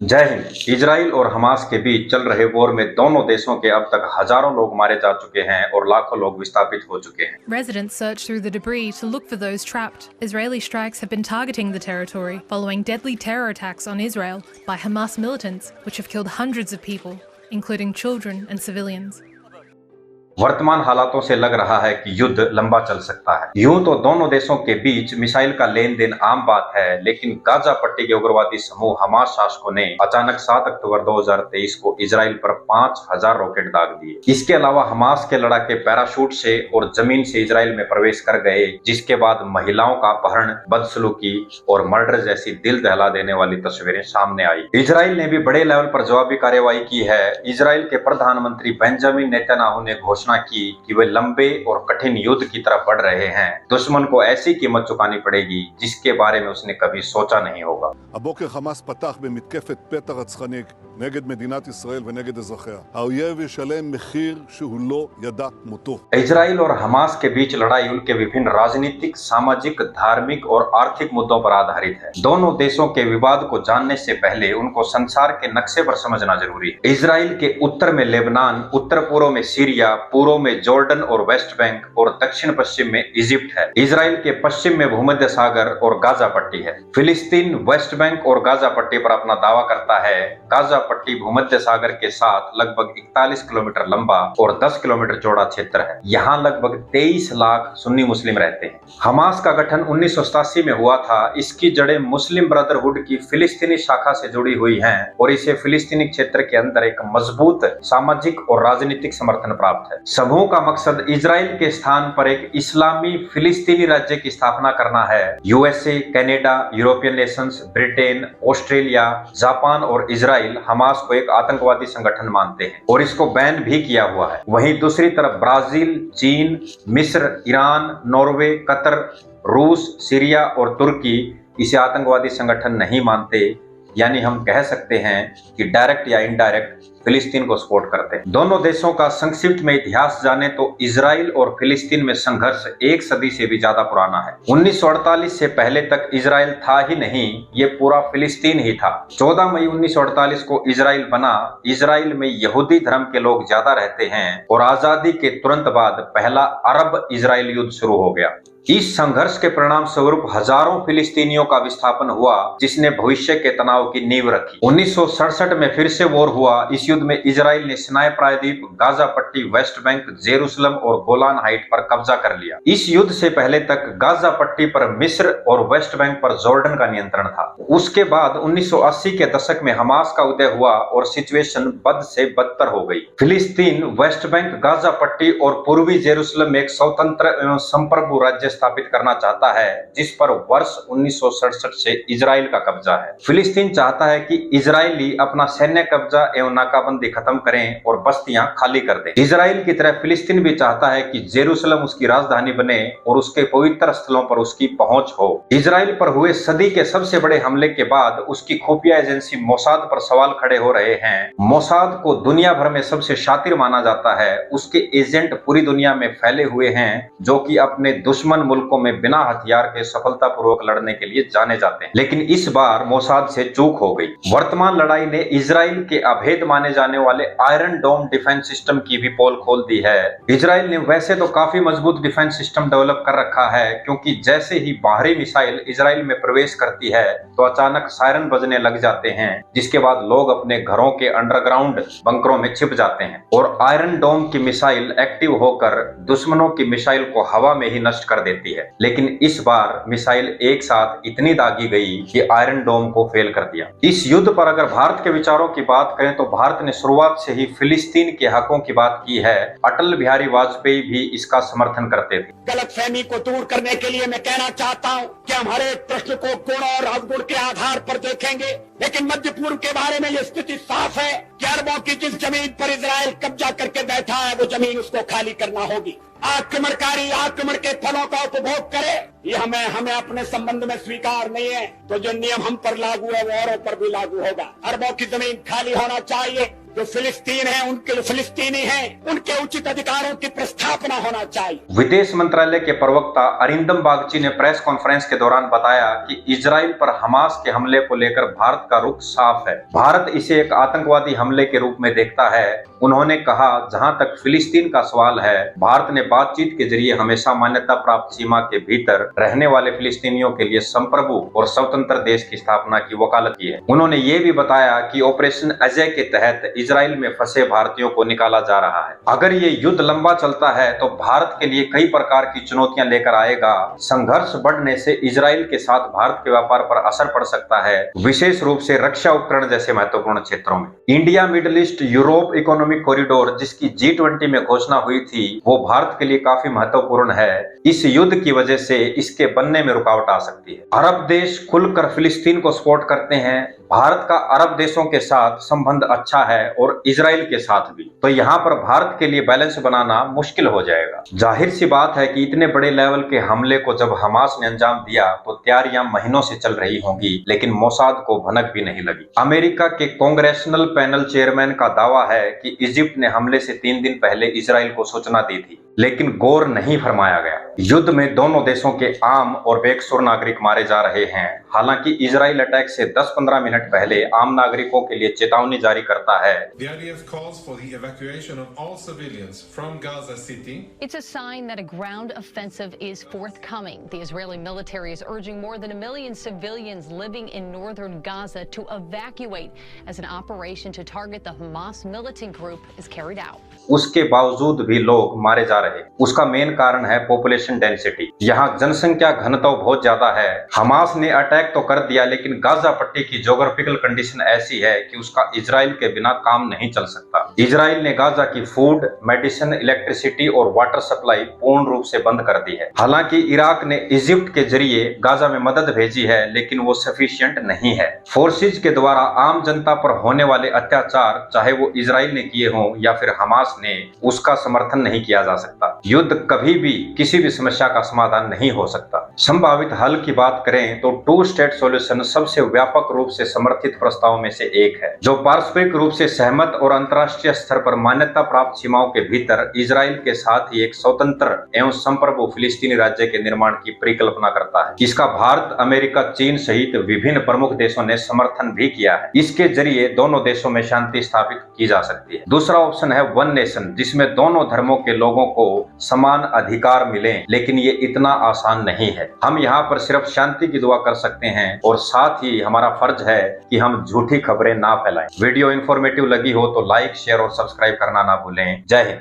जय हिंद। इजराइल और हमास के बीच चल रहे वॉर में दोनों देशों के अब तक हजारों लोग मारे जा चुके हैं और लाखों लोग विस्थापित हो चुके हैं। Residents search through the debris to look for those trapped. Israeli strikes have been targeting the territory following deadly terror attacks on Israel by Hamas militants, which have killed hundreds of people, including children and civilians. वर्तमान हालातों से लग रहा है कि युद्ध लंबा चल सकता है। यूं तो दोनों देशों के बीच मिसाइल का लेन देन आम बात है, लेकिन गाजा पट्टी के उग्रवादी समूह हमास शासकों ने अचानक 7 अक्टूबर 2023 को इजराइल पर 5000 रॉकेट दाग दिए। इसके अलावा हमास के लड़ाके पैराशूट से और जमीन से इजराइल में प्रवेश कर गए, जिसके बाद महिलाओं का अपहरण, बदसलूकी और मर्डर जैसी दिल दहला देने वाली तस्वीरें सामने आई। इजराइल ने भी बड़े लेवल पर जवाबी कार्रवाई की है। इजराइल के प्रधानमंत्री बेंजामिन नेतन्याहू ने घोषणा की कि वे लंबे और कठिन युद्ध की तरफ बढ़ रहे हैं। दुश्मन को ऐसी कीमत चुकानी पड़ेगी जिसके बारे में उसने कभी सोचा नहीं होगा। הבוקר חמאס פתח במתקפת פתע רצחנית נגד מדינת ישראל ונגד אזרחיה. האויב ישלם מחיר שהוא לא ידע כמותו. इजराइल और हमास के बीच लड़ाई उनके विभिन्न राजनीतिक, सामाजिक, धार्मिक और आर्थिक मुद्दों पर आधारित है। दोनों देशों के विवाद को जानने से पहले उनको संसार के नक्शे पर समझना जरूरी है। इजराइल के उत्तर में लेबनान, उत्तर पूर्व में सीरिया, पूर्व में जॉर्डन और वेस्ट बैंक और दक्षिण पश्चिम में इजिप्ट है। इजराइल के पश्चिम में भूमध्य सागर और गाजा पट्टी है। फिलिस्तीन वेस्ट बैंक और गाजा पट्टी पर अपना दावा करता है। गाजा पट्टी भूमध्य सागर के साथ लगभग 41 किलोमीटर लंबा और 10 किलोमीटर चौड़ा क्षेत्र है। यहाँ लगभग 23 लाख सुन्नी मुस्लिम रहते हैं। हमास का गठन 1987 में हुआ था। इसकी जड़ें मुस्लिम ब्रदरहुड की फिलिस्तीनी शाखा से जुड़ी हुई हैं और इसे फिलिस्तीनी क्षेत्र के अंदर एक मजबूत सामाजिक और राजनीतिक समर्थन प्राप्त है। समूह का मकसद इजराइल के स्थान पर एक इस्लामी फिलिस्तीनी राज्य की स्थापना करना है। USA, Canada, European Nations, Britain, Australia, Japan और इजराइल हमास को एक आतंकवादी संगठन मानते हैं और इसको बैन भी किया हुआ है। वहीं दूसरी तरफ ब्राजील, चीन, मिस्र, ईरान, नॉर्वे, कतर, रूस, सीरिया और तुर्की इसे आतंकवादी संगठन नहीं मानते। यानी हम कह सकते हैं कि डायरेक्ट या इनडायरेक्ट फिलिस्तीन को सपोर्ट करते हैं। दोनों देशों का संक्षिप्त में इतिहास जाने तो इजराइल और फिलिस्तीन में संघर्ष एक सदी से भी ज्यादा पुराना है। 1948 से पहले तक इजराइल था ही नहीं, ये पूरा फिलिस्तीन ही था। 14 मई 1948 को इजराइल बना। इजराइल में यहूदी धर्म के लोग ज्यादा रहते हैं और आजादी के तुरंत बाद पहला अरब इजराइल युद्ध शुरू हो गया। इस संघर्ष के परिणाम स्वरूप हजारों फिलिस्तीनियों का विस्थापन हुआ, जिसने भविष्य के तनाव की नींव रखी। 1967 में फिर से वॉर हुआ। इस युद्ध में इजराइल ने सिनाई प्रायद्वीप, गाजा पट्टी, वेस्ट बैंक, जेरूसलम और गोलान हाइट पर कब्जा कर लिया। इस युद्ध से पहले तक गाजा पट्टी पर मिस्र और वेस्ट बैंक पर जॉर्डन का नियंत्रण था। उसके बाद 1980 के दशक में हमास का उदय हुआ और सिचुएशन बद से बदतर हो गई। फिलिस्तीन, वेस्ट बैंक, गाजा पट्टी और पूर्वी जेरूसलम में एक स्वतंत्र एवं संप्रभु राज्य स्थापित करना चाहता है, जिस पर वर्ष 1967 से इजराइल का कब्जा है। फिलिस्तीन चाहता है कि इजरायली अपना सैन्य कब्जा एवं नाकाबंदी खत्म करें और बस्तियां खाली कर दें। इजराइल की तरह फिलिस्तीन भी चाहता है कि जेरूसलम उसकी राजधानी बने और उसके पवित्र स्थलों पर उसकी पहुंच हो। इजराइल पर हुए सदी के सबसे बड़े हमले के बाद उसकी खुफिया एजेंसी मोसाद पर सवाल खड़े हो रहे हैं। मोसाद को दुनिया भर में सबसे शातिर माना जाता है। उसके एजेंट पूरी दुनिया में फैले हुए हैं, जो कि अपने दुश्मन मुल्कों में बिना हथियार के सफलतापूर्वक लड़ने के लिए जाने जाते हैं। लेकिन इस बार मोसाद से चूक हो गई। वर्तमान लड़ाई ने इजराइल के अभेद माने जाने वाले आयरन डोम डिफेंस सिस्टम की भी पोल खोल दी है। इजराइल ने वैसे तो काफी मजबूत डिफेंस सिस्टम डेवलप कर रखा है, क्योंकि जैसे ही बाहरी मिसाइल इजराइल में प्रवेश करती है तो अचानक सायरन बजने लग जाते हैं, जिसके बाद लोग अपने घरों के अंडरग्राउंड बंकरों में छिप जाते हैं और आयरन डोम की मिसाइल एक्टिव होकर दुश्मनों की मिसाइल को हवा में ही नष्ट कर देती है। लेकिन इस बार मिसाइल एक साथ इतनी दागी गई कि आयरन डोम को फेल कर दिया। इस युद्ध पर अगर भारत के विचारों की बात करें तो भारत ने शुरुआत से ही फिलिस्तीन के हकों की बात की है। अटल बिहारी वाजपेयी भी इसका समर्थन करते थे। गलतफहमी को दूर करने के लिए मैं कहना चाहता हूं कि हम हर एक प्रश्न को गुण और अवगुण के आधार पर देखेंगे, लेकिन मध्य पूर्व के बारे में यह स्थिति साफ है कि अरबों की जिस जमीन पर इजराइल कब्जा करके बैठा है, वो जमीन उसको खाली करना होगी। आक्रमणकारी आक्रमण के फलों का उपभोग करे, ये हमें अपने संबंध में स्वीकार नहीं है। तो जो नियम हम पर लागू है वो औरों पर भी लागू होगा। अरबों की जमीन खाली होना चाहिए। जो फिलिस्तीन है, उनके जो फिलिस्तीनी हैं, उनके उचित अधिकारों की प्रस्थापना होना चाहिए। विदेश मंत्रालय के प्रवक्ता अरिंदम बागची ने प्रेस कॉन्फ्रेंस के दौरान बताया कि इजराइल पर हमास के हमले को लेकर भारत का रुख साफ है। भारत इसे एक आतंकवादी हमले के रूप में देखता है। उन्होंने कहा, जहां तक फिलिस्तीन का सवाल है, भारत ने बातचीत के जरिए हमेशा मान्यता प्राप्त सीमा के भीतर रहने वाले फिलिस्तीनियों के लिए संप्रभु और स्वतंत्र देश की स्थापना की वकालत की है। उन्होंने ये भी बताया कि ऑपरेशन अजय के तहत इजराइल में फंसे भारतीयों को निकाला जा रहा है। अगर ये युद्ध लंबा चलता है तो भारत के लिए कई प्रकार की चुनौतियां लेकर आएगा। संघर्ष बढ़ने से इजराइल के साथ भारत के व्यापार पर असर पड़ सकता है, विशेष रूप से रक्षा उपकरण जैसे महत्वपूर्ण क्षेत्रों में। India middle east Europe economic corridor, जिसकी G20 में घोषणा हुई थी, वो भारत के लिए काफी महत्वपूर्ण है। इस युद्ध की वजह से इसके बनने में रुकावट आ सकती है। अरब देश खुलकर फिलिस्तीन को सपोर्ट करते हैं। भारत का अरब देशों के साथ संबंध अच्छा है और इजराइल के साथ भी, तो यहाँ पर भारत के लिए बैलेंस बनाना मुश्किल हो जाएगा। जाहिर सी बात है कि इतने बड़े लेवल के हमले को जब हमास ने अंजाम दिया तो तैयारियां महीनों से चल रही होंगी, लेकिन मोसाद को भनक भी नहीं लगी। अमेरिका के कांग्रेशनल पैनल चेयरमैन का दावा है कि इजिप्ट ने हमले से 3 दिन पहले इजराइल को सूचना दी थी, लेकिन गौर नहीं फरमाया गया। युद्ध में दोनों देशों के आम और बेकसूर नागरिक मारे जा रहे हैं। हालांकि इजराइल अटैक से 10-15 मिनट पहले आम नागरिकों के लिए चेतावनी जारी करता है। The IDF calls for the evacuation of all civilians from Gaza City. It's a sign that a ground offensive is forthcoming. The Israeli military is urging more than 1 million civilians living in northern Gaza to evacuate as an operation to target the Hamas militant group is carried out. उसके बावजूद भी लोग मारे जा रहे। उसका main कारण है पॉपुलेशन डेंसिटी। यहाँ जनसंख्या घनत्व बहुत ज्यादा है। हमास ने अटैक तो कर दिया, लेकिन गाजा पट्टी की ज्योग्राफिकल कंडीशन ऐसी है कि उसका इजराइल के बिना काम नहीं चल सकता। इजराइल ने गाजा की फूड, मेडिसिन, इलेक्ट्रिसिटी और वाटर सप्लाई पूर्ण रूप से बंद कर दी है। हालांकि इराक ने इजिप्ट के जरिए गाजा में मदद भेजी है, लेकिन वो सफिशिएंट नहीं है। फोर्सेज के द्वारा आम जनता पर होने वाले अत्याचार, चाहे वो इजराइल ने किए हों या फिर हमास ने, उसका समर्थन नहीं किया जा सकता। युद्ध कभी भी किसी भी समस्या का समाधान नहीं हो सकता। संभावित हल की बात करें तो 2 स्टेट सॉल्यूशन सबसे व्यापक रूप से समर्थित प्रस्ताव में से एक है, जो पारस्परिक रूप से सहमत और अंतर्राष्ट्रीय स्तर पर मान्यता प्राप्त सीमाओं के भीतर इजराइल के साथ ही एक स्वतंत्र एवं संप्रभु फिलिस्तीनी राज्य के निर्माण की परिकल्पना करता है। इसका भारत, अमेरिका, चीन सहित विभिन्न प्रमुख देशों ने समर्थन भी किया है। इसके जरिए दोनों देशों में शांति स्थापित की जा सकती है। दूसरा ऑप्शन है वन नेशन, जिसमें दोनों धर्मों के लोगों को समान अधिकार मिले, लेकिन ये इतना आसान नहीं है। हम यहाँ पर सिर्फ शांति की दुआ कर सकते हैं और साथ ही हमारा फर्ज है कि हम झूठी खबरें ना फैलाएं। वीडियो इंफॉर्मेटिव लगी हो तो लाइक, शेयर और सब्सक्राइब करना ना भूलें। जय हिंद।